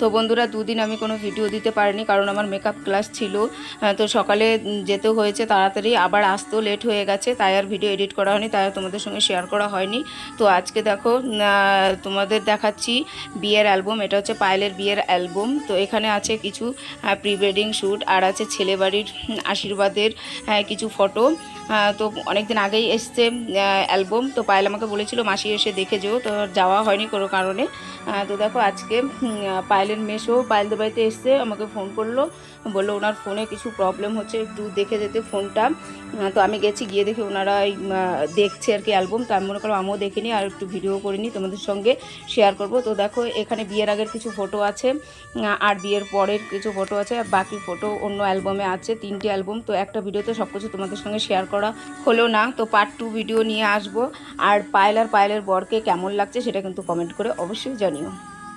তো বন্ধুরা দুদিন আমি কোনো ভিডিও দিতে পারিনি, কারণ আমার মেকআপ ক্লাস ছিল। তো সকালে যেতে হয়েছে তাড়াতাড়ি, আবার আসতেও লেট হয়ে গেছে, তাই আর ভিডিও এডিট করা হয়নি, তাই আর তোমাদের সঙ্গে শেয়ার করা হয়নি। তো আজকে দেখো তোমাদের দেখাচ্ছি বিয়ের অ্যালবাম। এটা হচ্ছে পায়েলের বিয়ের অ্যালবাম। তো এখানে আছে কিছু প্রি ওয়েডিং শ্যুট, আর আছে ছেলেবাড়ির আশীর্বাদের কিছু ফটো। তো অনেক দিন আগেই এসছে অ্যালবাম। তো পায়েল আমাকে বলেছিল মাসি এসে দেখে যেও, তো যাওয়া হয়নি কোনো কারণে। তো দেখো আজকে পায়েলের মেসো পায়েলদের বাড়িতে এসছে, আমাকে ফোন করলো, বললো ওনার ফোনে কিছু প্রবলেম হচ্ছে, একটু দেখে যেতে ফোনটা। তো আমি গেছি, গিয়ে দেখি ওনারা দেখছে আর কি অ্যালবাম। তো আমি মনে করো আমিও দেখিনি, আর একটু ভিডিও করিনি, তোমাদের সঙ্গে শেয়ার করব। তো দেখো এখানে বিয়ের আগের কিছু ফটো আছে, আর বিয়ের পরের কিছু ফটো আছে, আর বাকি ফটো অন্য অ্যালবামে আছে, 3টি অ্যালবাম। তো একটা ভিডিওতে সব কিছু তোমাদের সঙ্গে শেয়ার করা হলো না, তো পার্ট 2 ভিডিও নিয়ে আসবো। আর পায়েল আর পায়েলের বরকে কেমন লাগছে সেটা কিন্তু কমেন্ট করে অবশ্যই জানিও।